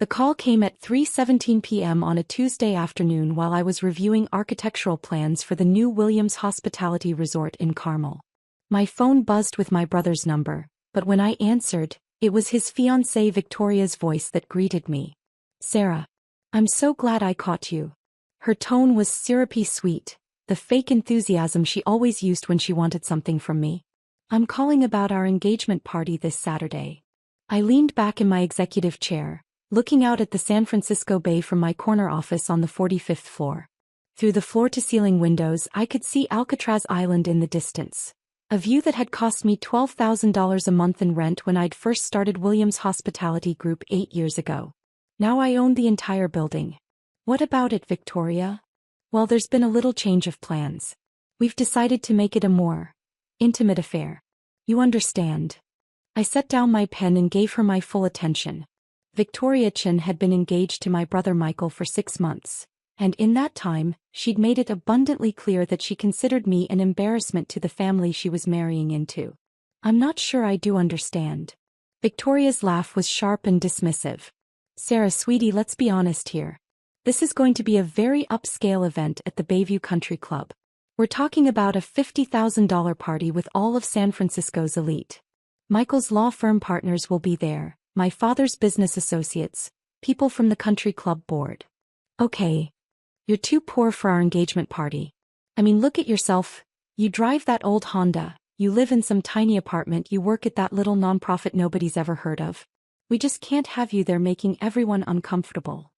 The call came at 3:17 p.m. on a Tuesday afternoon while I was reviewing architectural plans for the new Williams Hospitality Resort in Carmel. My phone buzzed with my brother's number, but when I answered, it was his fiancée Victoria's voice that greeted me. "Sarah. I'm so glad I caught you." Her tone was syrupy sweet, the fake enthusiasm she always used when she wanted something from me. "I'm calling about our engagement party this Saturday." I leaned back in my executive chair, looking out at the San Francisco Bay from my corner office on the 45th floor. Through the floor-to-ceiling windows I could see Alcatraz Island in the distance, a view that had cost me $12,000 a month in rent when I'd first started Williams Hospitality Group 8 years ago. Now I owned the entire building. "What about it, Victoria?" "Well, there's been a little change of plans. We've decided to make it a more intimate affair. You understand." I set down my pen and gave her my full attention. Victoria Chin had been engaged to my brother Michael for 6 months, and in that time, she'd made it abundantly clear that she considered me an embarrassment to the family she was marrying into. "I'm not sure I do understand." Victoria's laugh was sharp and dismissive. "Sarah, sweetie, let's be honest here. This is going to be a very upscale event at the Bayview Country Club. We're talking about a $50,000 party with all of San Francisco's elite. Michael's law firm partners will be there, my father's business associates, people from the country club board." "Okay. You're too poor for our engagement party. I mean, look at yourself. You drive that old Honda, you live in some tiny apartment, you work at that little nonprofit nobody's ever heard of. We just can't have you there making everyone uncomfortable."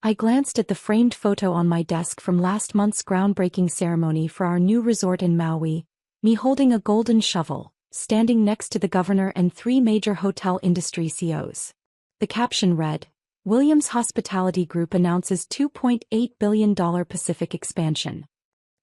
I glanced at the framed photo on my desk from last month's groundbreaking ceremony for our new resort in Maui, me holding a golden shovel, standing next to the governor and 3 major hotel industry CEOs. The caption read, "Williams Hospitality Group announces $2.8 billion Pacific expansion."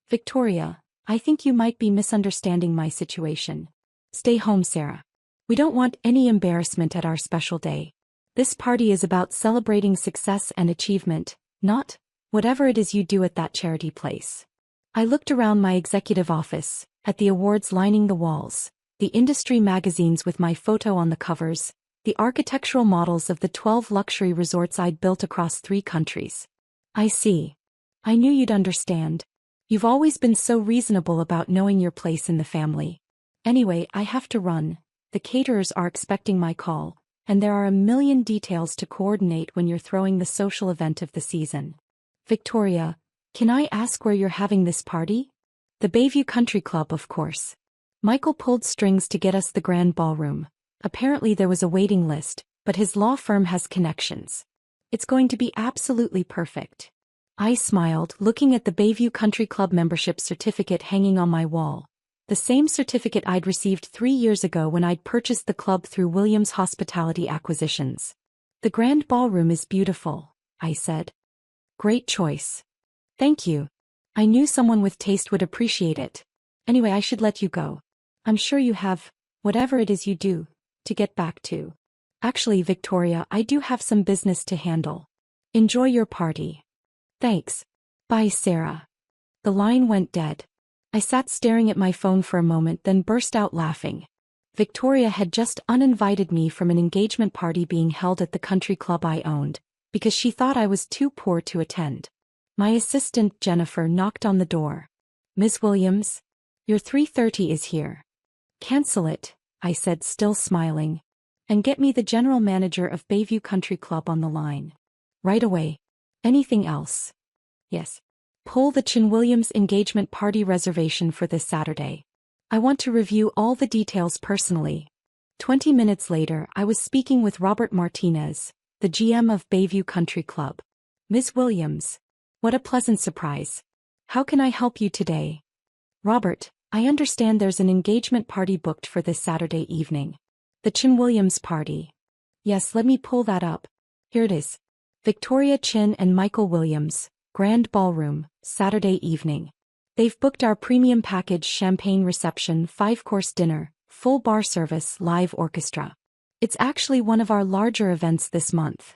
"Victoria, I think you might be misunderstanding my situation. Stay home, Sarah. We don't want any embarrassment at our special day. This party is about celebrating success and achievement, not whatever it is you do at that charity place." I looked around my executive office, at the awards lining the walls, the industry magazines with my photo on the covers, the architectural models of the 12 luxury resorts I'd built across 3 countries. "I see. I knew you'd understand. You've always been so reasonable about knowing your place in the family. Anyway, I have to run. The caterers are expecting my call, and there are a million details to coordinate when you're throwing the social event of the season." "Victoria, can I ask where you're having this party?" "The Bayview Country Club, of course. Michael pulled strings to get us the grand ballroom. Apparently there was a waiting list, but his law firm has connections. It's going to be absolutely perfect." I smiled, looking at the Bayview Country Club membership certificate hanging on my wall, the same certificate I'd received 3 years ago when I'd purchased the club through Williams Hospitality Acquisitions. "The grand ballroom is beautiful," I said. "Great choice. Thank you. I knew someone with taste would appreciate it. Anyway, I should let you go. I'm sure you have, whatever it is you do, to get back to. Actually, Victoria, I do have some business to handle. Enjoy your party." "Thanks. Bye, Sarah." The line went dead. I sat staring at my phone for a moment, then burst out laughing. Victoria had just uninvited me from an engagement party being held at the country club I owned, because she thought I was too poor to attend. My assistant, Jennifer, knocked on the door. "Ms. Williams, your 3:30 is here." "Cancel it," I said, still smiling. "And get me the general manager of Bayview Country Club on the line. Right away. Anything else?" "Yes. Pull the Chin Williams engagement party reservation for this Saturday. I want to review all the details personally." 20 minutes later, I was speaking with Robert Martinez, the GM of Bayview Country Club. "Ms. Williams, what a pleasant surprise. How can I help you today?" "Robert, I understand there's an engagement party booked for this Saturday evening. The Chin Williams party." "Yes, let me pull that up. Here it is. Victoria Chin and Michael Williams, Grand Ballroom, Saturday evening. They've booked our premium package, champagne reception, 5-course dinner, full bar service, live orchestra. It's actually one of our larger events this month."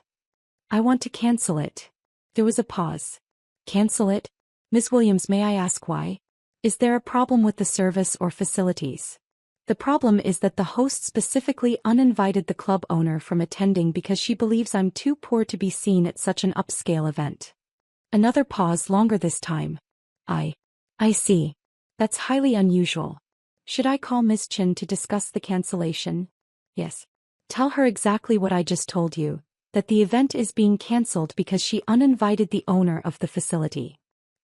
"I want to cancel it." There was a pause. "Cancel it? Ms. Williams, may I ask why? Is there a problem with the service or facilities?" The problem is that the host specifically uninvited the club owner from attending because she believes I'm too poor to be seen at such an upscale event. Another pause, longer this time. I see. That's highly unusual. Should I call Ms. Chin to discuss the cancellation? Yes. Tell her exactly what I just told you, that the event is being cancelled because she uninvited the owner of the facility.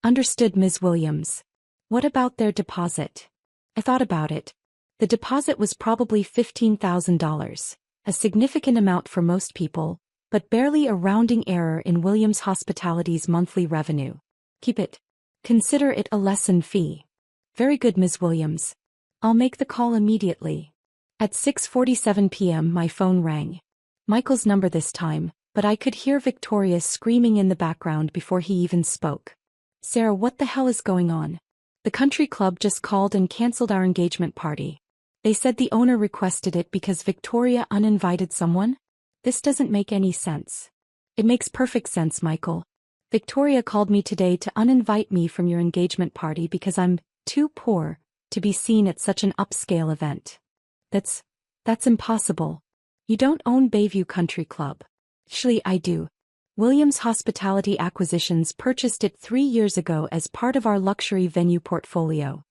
Understood, Ms. Williams. What about their deposit? I thought about it. The deposit was probably $15,000, a significant amount for most people, but barely a rounding error in Williams Hospitality's monthly revenue. Keep it. Consider it a lesson fee. Very good, Ms. Williams. I'll make the call immediately. At 6:47 p.m. my phone rang. Michael's number this time, but I could hear Victoria screaming in the background before he even spoke. Sarah, what the hell is going on? The country club just called and cancelled our engagement party. They said the owner requested it because Victoria uninvited someone? This doesn't make any sense. It makes perfect sense, Michael. Victoria called me today to uninvite me from your engagement party because I'm too poor to be seen at such an upscale event. That's impossible. You don't own Bayview Country Club. Actually, I do. Williams Hospitality Acquisitions purchased it 3 years ago as part of our luxury venue portfolio.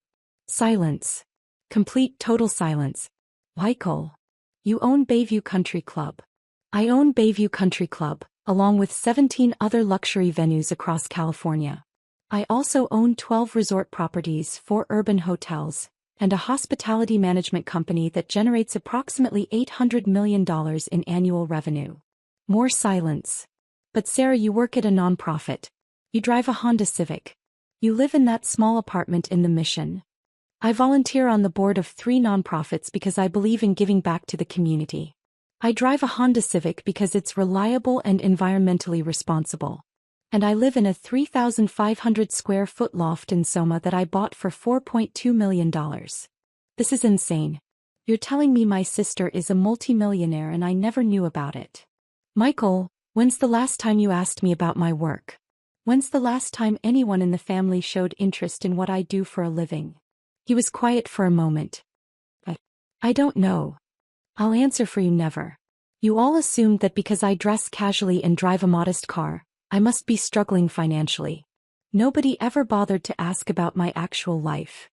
Silence. Complete total silence. Michael. You own Bayview Country Club. I own Bayview Country Club, along with 17 other luxury venues across California. I also own 12 resort properties, 4 urban hotels, and a hospitality management company that generates approximately $800 million in annual revenue. More silence. But Sarah, you work at a nonprofit. You drive a Honda Civic. You live in that small apartment in the Mission. I volunteer on the board of 3 nonprofits because I believe in giving back to the community. I drive a Honda Civic because it's reliable and environmentally responsible. And I live in a 3,500 square foot loft in Soma that I bought for $4.2 million. This is insane. You're telling me my sister is a multimillionaire and I never knew about it. Michael, when's the last time you asked me about my work? When's the last time anyone in the family showed interest in what I do for a living? He was quiet for a moment. I don't know. I'll answer for you, never. You all assumed that because I dress casually and drive a modest car, I must be struggling financially. Nobody ever bothered to ask about my actual life.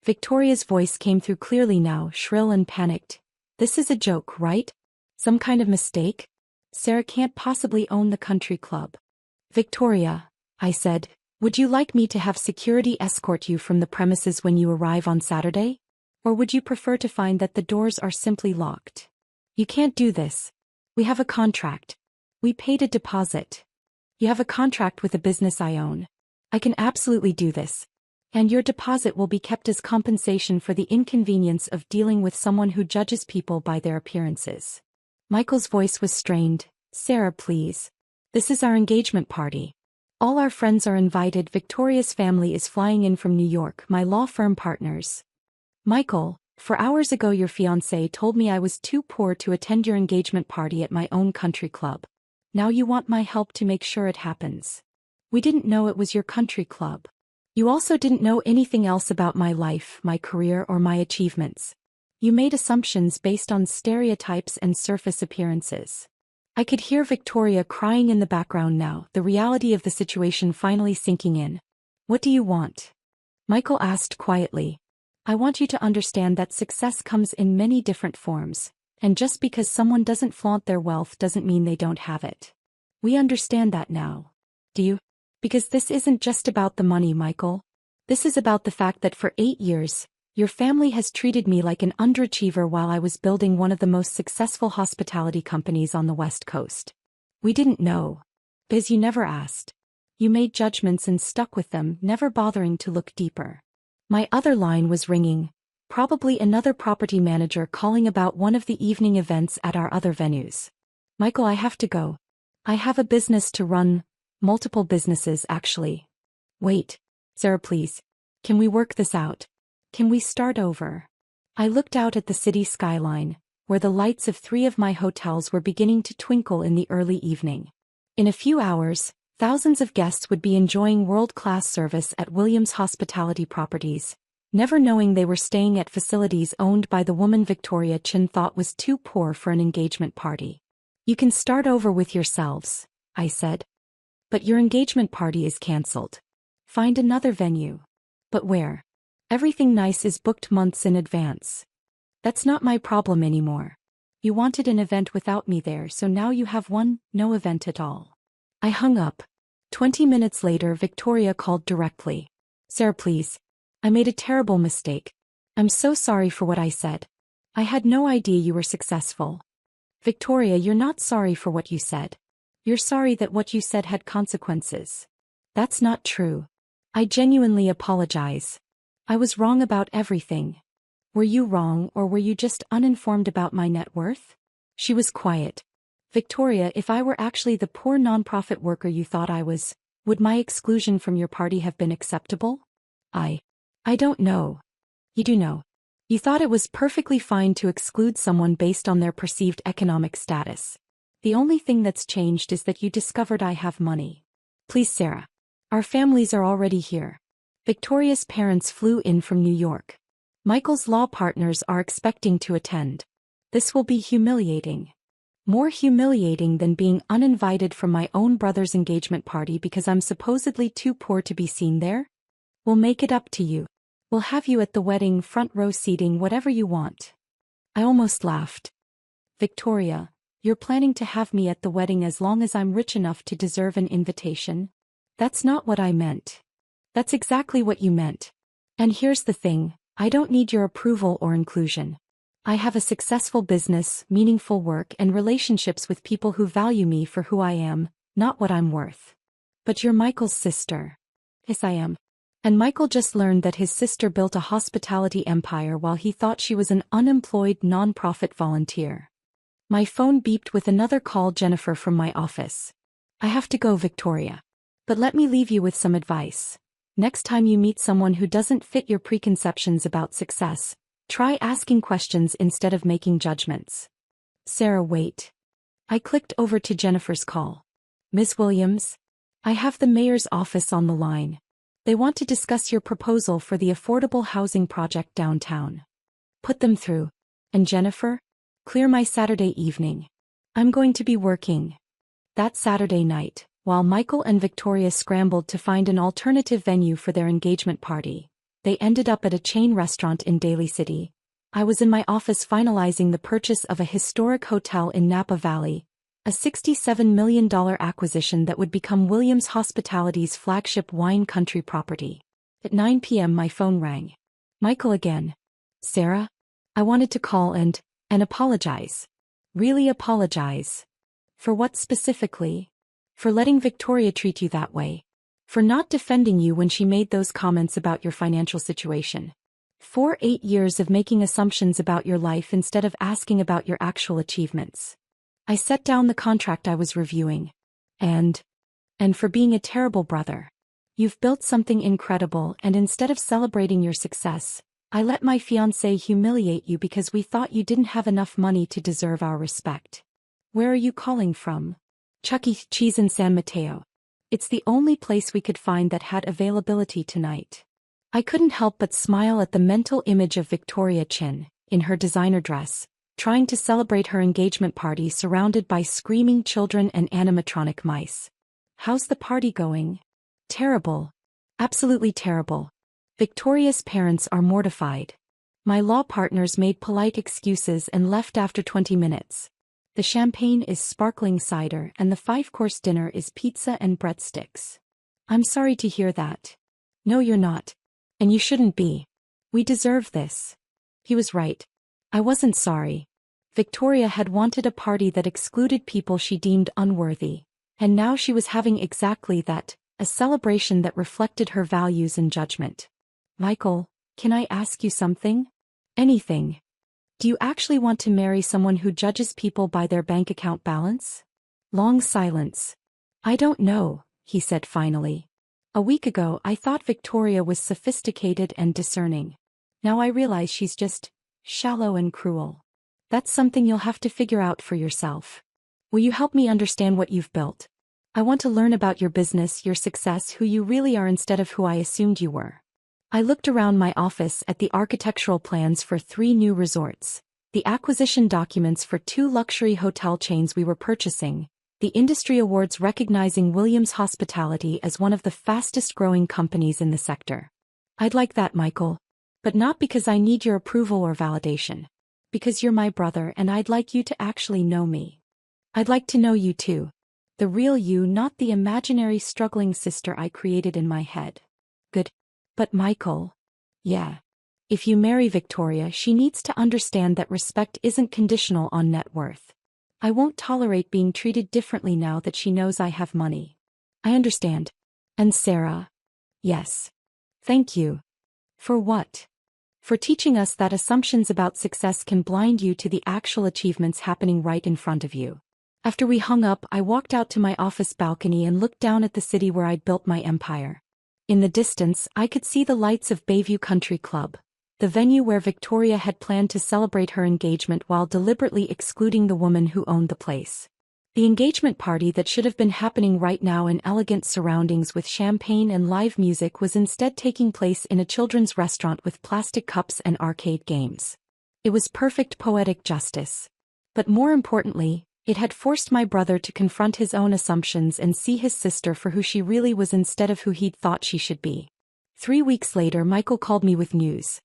Victoria's voice came through clearly now, shrill and panicked. This is a joke, right? Some kind of mistake? Sarah can't possibly own the country club. Victoria, I said, would you like me to have security escort you from the premises when you arrive on Saturday? Or would you prefer to find that the doors are simply locked? You can't do this. We have a contract. We paid a deposit. You have a contract with a business I own. I can absolutely do this. And your deposit will be kept as compensation for the inconvenience of dealing with someone who judges people by their appearances. Michael's voice was strained. Sarah, please. This is our engagement party. All our friends are invited. Victoria's family is flying in from New York, my law firm partners. Michael, 4 hours ago your fiancé told me I was too poor to attend your engagement party at my own country club. Now you want my help to make sure it happens. We didn't know it was your country club. You also didn't know anything else about my life, my career, or my achievements. You made assumptions based on stereotypes and surface appearances. I could hear Victoria crying in the background now, the reality of the situation finally sinking in. What do you want? Michael asked quietly. I want you to understand that success comes in many different forms, and just because someone doesn't flaunt their wealth doesn't mean they don't have it. We understand that now. Do you? Because this isn't just about the money, Michael. This is about the fact that for 8 years, your family has treated me like an underachiever while I was building one of the most successful hospitality companies on the West Coast. We didn't know. Because you never asked. You made judgments and stuck with them, never bothering to look deeper. My other line was ringing. Probably another property manager calling about one of the evening events at our other venues. Michael, I have to go. I have a business to run. Multiple businesses, actually. Wait. Sarah, please. Can we work this out? Can we start over? I looked out at the city skyline, where the lights of 3 of my hotels were beginning to twinkle in the early evening. In a few hours, thousands of guests would be enjoying world-class service at Williams Hospitality Properties, never knowing they were staying at facilities owned by the woman Victoria Chin thought was too poor for an engagement party. "You can start over with yourselves," I said. "But your engagement party is cancelled. Find another venue." "But where? Everything nice is booked months in advance." "That's not my problem anymore. You wanted an event without me there, so now you have one, no event at all." I hung up. 20 minutes later, Victoria called directly. "Sarah, please. I made a terrible mistake. I'm so sorry for what I said. I had no idea you were successful." "Victoria, you're not sorry for what you said. You're sorry that what you said had consequences." "That's not true. I genuinely apologize. I was wrong about everything." "Were you wrong, or were you just uninformed about my net worth?" She was quiet. "Victoria, if I were actually the poor nonprofit worker you thought I was, would my exclusion from your party have been acceptable?" I don't know." "You do know. You thought it was perfectly fine to exclude someone based on their perceived economic status. The only thing that's changed is that you discovered I have money." "Please, Sarah. Our families are already here." Victoria's parents flew in from New York. Michael's law partners are expecting to attend. This will be humiliating. More humiliating than being uninvited from my own brother's engagement party because I'm supposedly too poor to be seen there? "We'll make it up to you. We'll have you at the wedding, front row seating, whatever you want." I almost laughed. "Victoria, you're planning to have me at the wedding as long as I'm rich enough to deserve an invitation?" "That's not what I meant." "That's exactly what you meant. And here's the thing, I don't need your approval or inclusion. I have a successful business, meaningful work, and relationships with people who value me for who I am, not what I'm worth." "But you're Michael's sister." "Yes, I am. And Michael just learned that his sister built a hospitality empire while he thought she was an unemployed nonprofit volunteer." My phone beeped with another call, Jennifer from my office. "I have to go, Victoria. But let me leave you with some advice. Next time you meet someone who doesn't fit your preconceptions about success, try asking questions instead of making judgments." "Sarah, wait." I clicked over to Jennifer's call. "Ms. Williams? I have the mayor's office on the line. They want to discuss your proposal for the affordable housing project downtown." "Put them through. And Jennifer? Clear my Saturday evening. I'm going to be working." That Saturday night, while Michael and Victoria scrambled to find an alternative venue for their engagement party, they ended up at a chain restaurant in Daly City. I was in my office finalizing the purchase of a historic hotel in Napa Valley, a $67 million acquisition that would become Williams Hospitality's flagship wine country property. At 9 p.m. my phone rang. Michael again. "Sarah? I wanted to call and apologize." "Really apologize? For what specifically?" "For letting Victoria treat you that way. For not defending you when she made those comments about your financial situation. For 8 years of making assumptions about your life instead of asking about your actual achievements. I set down the contract I was reviewing. And for being a terrible brother. You've built something incredible, and instead of celebrating your success, I let my fiancé humiliate you because we thought you didn't have enough money to deserve our respect." "Where are you calling from?" "Chuck E. Cheese in San Mateo. It's the only place we could find that had availability tonight." I couldn't help but smile at the mental image of Victoria Chin, in her designer dress, trying to celebrate her engagement party surrounded by screaming children and animatronic mice. "How's the party going?" "Terrible. Absolutely terrible. Victoria's parents are mortified. My law partners made polite excuses and left after 20 minutes. The champagne is sparkling cider and the 5-course dinner is pizza and breadsticks." "I'm sorry to hear that." "No, you're not. And you shouldn't be. We deserve this." He was right. I wasn't sorry. Victoria had wanted a party that excluded people she deemed unworthy, and now she was having exactly that, a celebration that reflected her values and judgment. "Michael, can I ask you something?" "Anything. Do you actually want to marry someone who judges people by their bank account balance?" Long silence. "I don't know," he said finally. "A week ago I thought Victoria was sophisticated and discerning. Now I realize she's just shallow and cruel. That's something you'll have to figure out for yourself. Will you help me understand what you've built? I want to learn about your business, your success, who you really are instead of who I assumed you were." I looked around my office at the architectural plans for 3 new resorts, the acquisition documents for 2 luxury hotel chains we were purchasing, the industry awards recognizing Williams Hospitality as one of the fastest-growing companies in the sector. I'd like that, Michael. But not because I need your approval or validation. Because you're my brother and I'd like you to actually know me. I'd like to know you too. The real you, not the imaginary struggling sister I created in my head. Good. But Michael. Yeah. If you marry Victoria, she needs to understand that respect isn't conditional on net worth. I won't tolerate being treated differently now that she knows I have money. I understand. And Sarah? Yes. Thank you. For what? For teaching us that assumptions about success can blind you to the actual achievements happening right in front of you. After we hung up, I walked out to my office balcony and looked down at the city where I'd built my empire. In the distance, I could see the lights of Bayview Country Club, the venue where Victoria had planned to celebrate her engagement while deliberately excluding the woman who owned the place. The engagement party that should have been happening right now in elegant surroundings with champagne and live music was instead taking place in a children's restaurant with plastic cups and arcade games. It was perfect poetic justice. But more importantly, it had forced my brother to confront his own assumptions and see his sister for who she really was instead of who he'd thought she should be. 3 weeks later, Michael called me with news.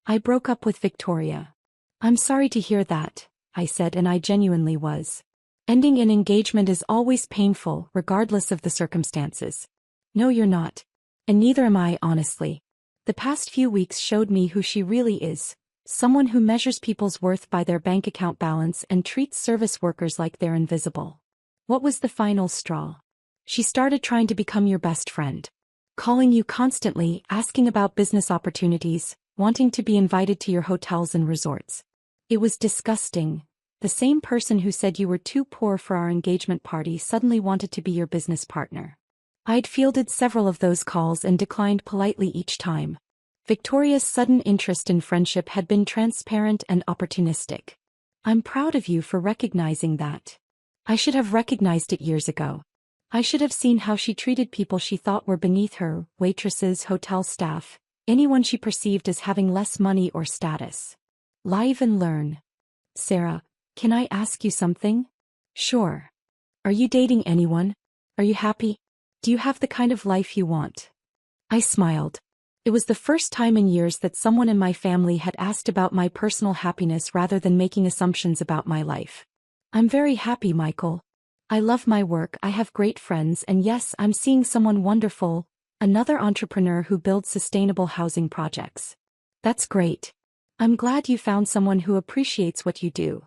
I broke up with Victoria. I'm sorry to hear that, I said, and I genuinely was. Ending an engagement is always painful, regardless of the circumstances. No, you're not. And neither am I, honestly. The past few weeks showed me who she really is. Someone who measures people's worth by their bank account balance and treats service workers like they're invisible. What was the final straw? She started trying to become your best friend. Calling you constantly, asking about business opportunities, wanting to be invited to your hotels and resorts. It was disgusting. The same person who said you were too poor for our engagement party suddenly wanted to be your business partner. I'd fielded several of those calls and declined politely each time. Victoria's sudden interest in friendship had been transparent and opportunistic. I'm proud of you for recognizing that. I should have recognized it years ago. I should have seen how she treated people she thought were beneath her, waitresses, hotel staff, anyone she perceived as having less money or status. Live and learn. Sarah, can I ask you something? Sure. Are you dating anyone? Are you happy? Do you have the kind of life you want? I smiled. It was the first time in years that someone in my family had asked about my personal happiness rather than making assumptions about my life. I'm very happy, Michael. I love my work, I have great friends, and yes, I'm seeing someone wonderful, another entrepreneur who builds sustainable housing projects. That's great. I'm glad you found someone who appreciates what you do.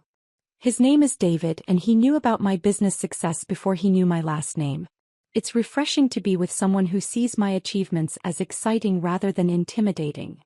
His name is David, and he knew about my business success before he knew my last name. It's refreshing to be with someone who sees my achievements as exciting rather than intimidating.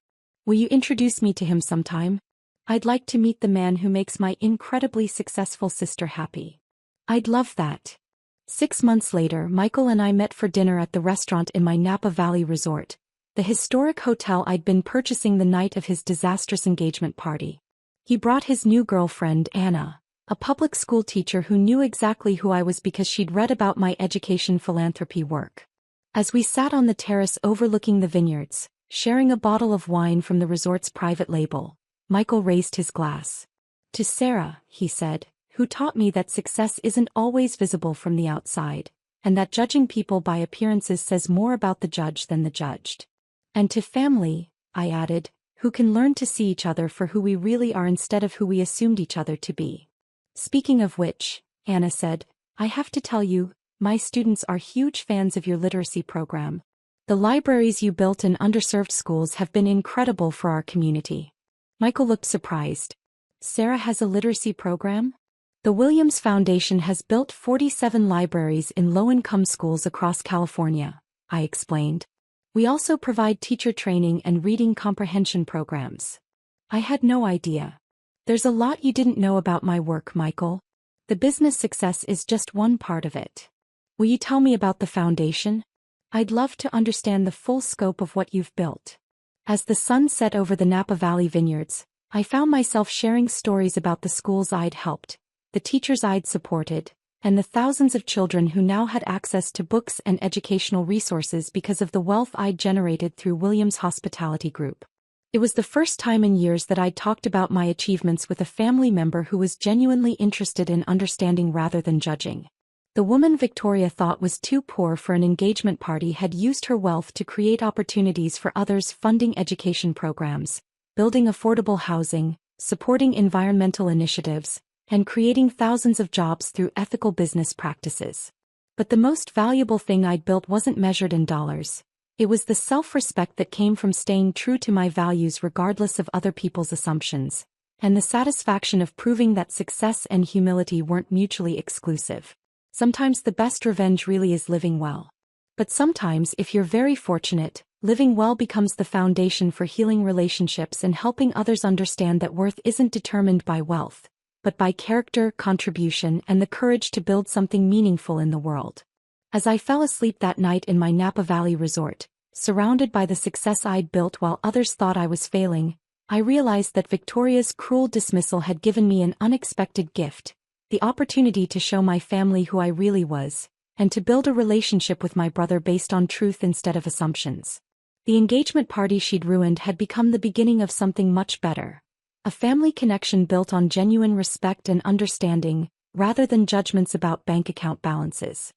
Will you introduce me to him sometime? I'd like to meet the man who makes my incredibly successful sister happy. I'd love that. 6 months later, Michael and I met for dinner at the restaurant in my Napa Valley resort, the historic hotel I'd been purchasing the night of his disastrous engagement party. He brought his new girlfriend, Anna, a public school teacher who knew exactly who I was because she'd read about my education philanthropy work. As we sat on the terrace overlooking the vineyards, sharing a bottle of wine from the resort's private label, Michael raised his glass. To Sarah, he said, who taught me that success isn't always visible from the outside, and that judging people by appearances says more about the judge than the judged. And to family, I added, who can learn to see each other for who we really are instead of who we assumed each other to be. Speaking of which, Anna said, I have to tell you, my students are huge fans of your literacy program. The libraries you built in underserved schools have been incredible for our community. Michael looked surprised. Sarah has a literacy program? The Williams Foundation has built 47 libraries in low-income schools across California, I explained. We also provide teacher training and reading comprehension programs. I had no idea. There's a lot you didn't know about my work, Michael. The business success is just one part of it. Will you tell me about the foundation? I'd love to understand the full scope of what you've built. As the sun set over the Napa Valley vineyards, I found myself sharing stories about the schools I'd helped, the teachers I'd supported, and the thousands of children who now had access to books and educational resources because of the wealth I'd generated through Williams' hospitality group. It was the first time in years that I'd talked about my achievements with a family member who was genuinely interested in understanding rather than judging. The woman Victoria thought was too poor for an engagement party had used her wealth to create opportunities for others, funding education programs, building affordable housing, supporting environmental initiatives, and creating thousands of jobs through ethical business practices. But the most valuable thing I'd built wasn't measured in dollars. It was the self-respect that came from staying true to my values regardless of other people's assumptions, and the satisfaction of proving that success and humility weren't mutually exclusive. Sometimes the best revenge really is living well. But sometimes, if you're very fortunate, living well becomes the foundation for healing relationships and helping others understand that worth isn't determined by wealth, but by character, contribution, and the courage to build something meaningful in the world. As I fell asleep that night in my Napa Valley resort, surrounded by the success I'd built while others thought I was failing, I realized that Victoria's cruel dismissal had given me an unexpected gift: the opportunity to show my family who I really was, and to build a relationship with my brother based on truth instead of assumptions. The engagement party she'd ruined had become the beginning of something much better: a family connection built on genuine respect and understanding, rather than judgments about bank account balances.